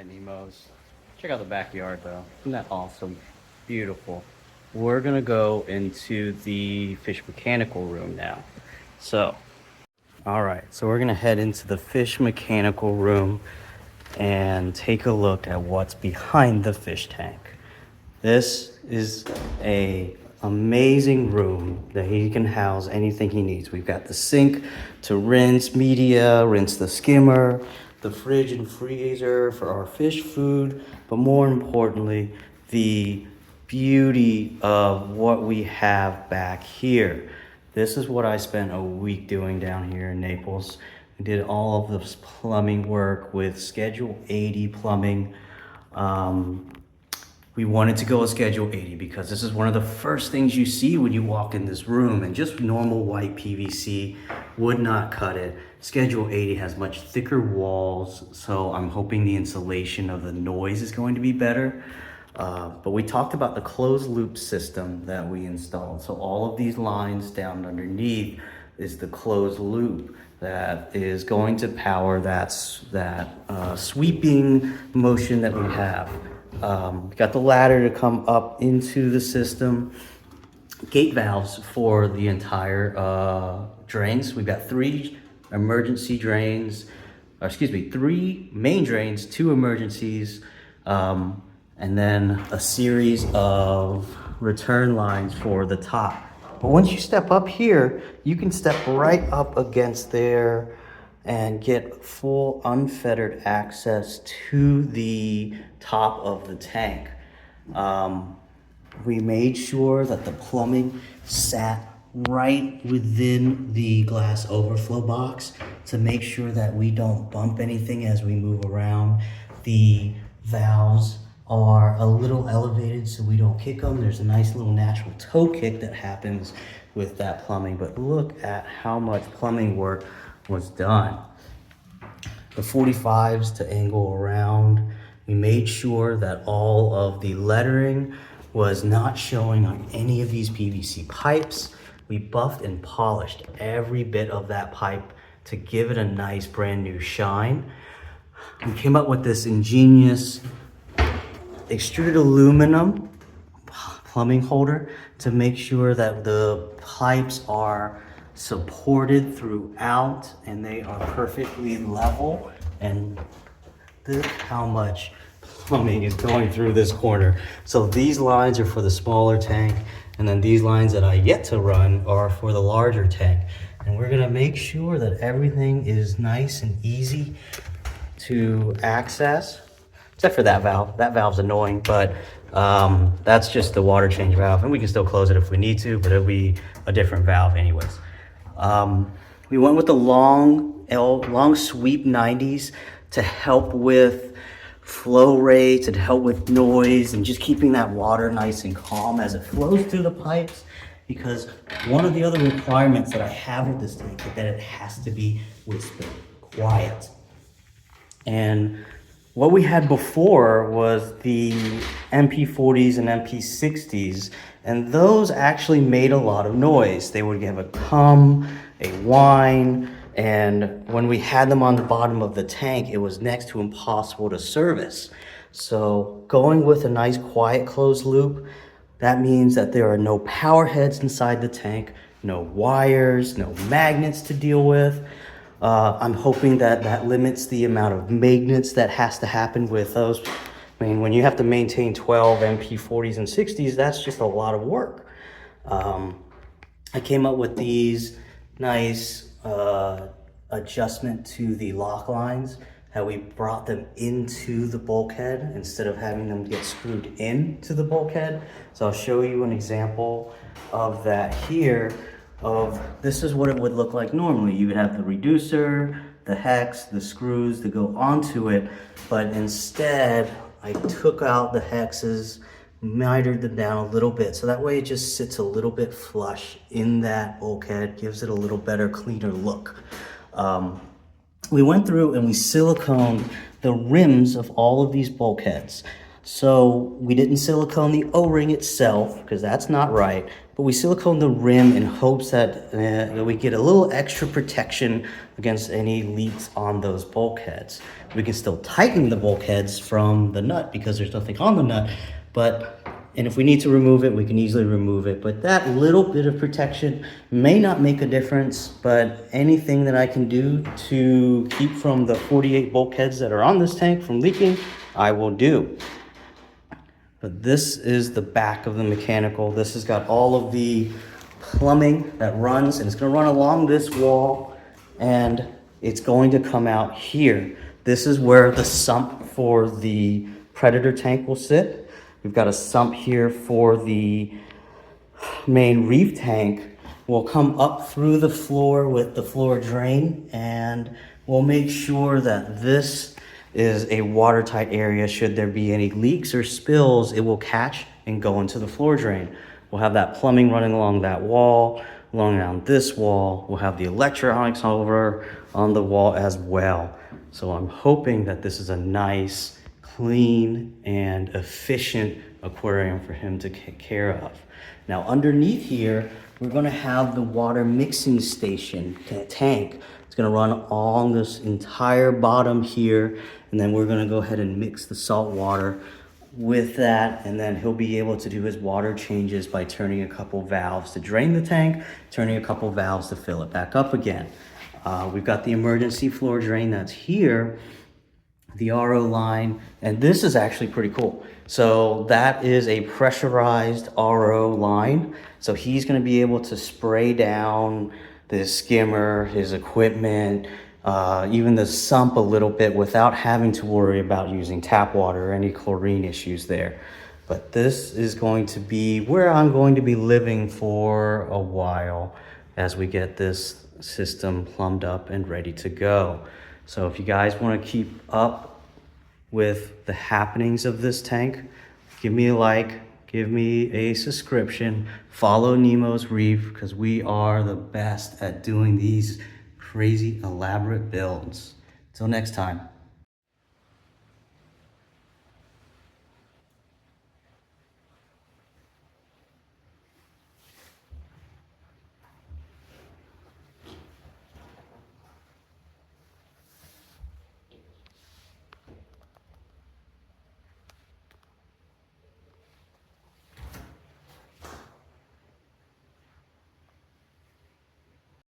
Nemos. Check out the backyard though. Isn't that awesome? Beautiful. We're gonna go into the fish mechanical room now. So, all right, so we're gonna head into the fish mechanical room and take a look at what's behind the fish tank. This is a amazing room that he can house anything he needs. We've got the sink to rinse media, rinse the skimmer, the fridge and freezer for our fish food, but more importantly, the beauty of what we have back here. This is what I spent a week doing down here in Naples. We did all of this plumbing work with Schedule 80 plumbing. We wanted to go with Schedule 80 because this is one of the first things you see when you walk in this room, and just normal white PVC would not cut it. Schedule 80 has much thicker walls, so I'm hoping the insulation of the noise is going to be better. But we talked about the closed loop system that we installed. So all of these lines down underneath is the closed loop that is going to power that sweeping motion that we have. We got the ladder to come up into the system. Gate valves for the entire drains. We've got three emergency drains, three main drains, two emergencies, and then a series of return lines for the top. But once you step up here, you can step right up against there and get full unfettered access to the top of the tank. We made sure that the plumbing sat right within the glass overflow box to make sure that we don't bump anything as we move around. The valves are a little elevated so we don't kick them. There's a nice little natural toe kick that happens with that plumbing, but look at how much plumbing work was done. The 45s to angle around. We made sure that all of the lettering was not showing on any of these PVC pipes. We buffed and polished every bit of that pipe to give it a nice brand new shine. We came up with this ingenious extruded aluminum plumbing holder to make sure that the pipes are supported throughout and they are perfectly level. And look how much plumbing is going through this corner. So these lines are for the smaller tank, and then these lines that I yet to run are for the larger tank. And we're gonna make sure that everything is nice and easy to access, except for that valve. That valve's annoying, but that's just the water change valve, and we can still close it if we need to, but it'll be a different valve anyways. We went with the long sweep 90s to help with flow rates and help with noise and just keeping that water nice and calm as it flows through the pipes, because one of the other requirements that I have with this tank is that it has to be whispered, quiet. And what we had before was the MP40s and MP60s, and those actually made a lot of noise. They would give a hum, a whine, and when we had them on the bottom of the tank, it was next to impossible to service. So going with a nice quiet closed loop, that means that there are no power heads inside the tank, no wires, no magnets to deal with. I'm hoping that that limits the amount of maintenance that has to happen with those. I mean, when you have to maintain 12 MP40s and 60s, that's just a lot of work. I came up with these nice adjustment to the lock lines, how we brought them into the bulkhead instead of having them get screwed into the bulkhead. So I'll show you an example of that here. This is what it would look like normally. You would have the reducer, the hex, the screws that go onto it, but instead I took out the hexes, mitered them down a little bit, so that way it just sits a little bit flush in that bulkhead, gives it a little better, cleaner look. We went through and we siliconed the rims of all of these bulkheads. So we didn't silicone the O-ring itself, because that's not right, but we siliconed the rim in hopes that we get a little extra protection against any leaks on those bulkheads. We can still tighten the bulkheads from the nut because there's nothing on the nut, and if we need to remove it, we can easily remove it. But that little bit of protection may not make a difference, but anything that I can do to keep from the 48 bulkheads that are on this tank from leaking, I will do. But this is the back of the mechanical. This has got all of the plumbing that runs, and it's gonna run along this wall, and it's going to come out here. This is where the sump for the Predator tank will sit. We've got a sump here for the main reef tank. We'll come up through the floor with the floor drain, and we'll make sure that this is a watertight area. Should there be any leaks or spills, it will catch and go into the floor drain. We'll have that plumbing running along that wall, along down this wall. We'll have the electronics over on the wall as well. So I'm hoping that this is a nice, clean, and efficient aquarium for him to take care of. Now underneath here, we're gonna have the water mixing station tank. It's gonna run along this entire bottom here, and then we're gonna go ahead and mix the salt water with that, and then he'll be able to do his water changes by turning a couple valves to drain the tank, turning a couple valves to fill it back up again. We've got the emergency floor drain that's here, the RO line, and this is actually pretty cool. So that is a pressurized RO line. So he's gonna be able to spray down the skimmer, his equipment, even the sump a little bit without having to worry about using tap water or any chlorine issues there. But this is going to be where I'm going to be living for a while as we get this system plumbed up and ready to go. So if you guys want to keep up with the happenings of this tank, give me a like, give me a subscription, follow Nemo's Reef, because we are the best at doing these crazy elaborate builds. Till next time.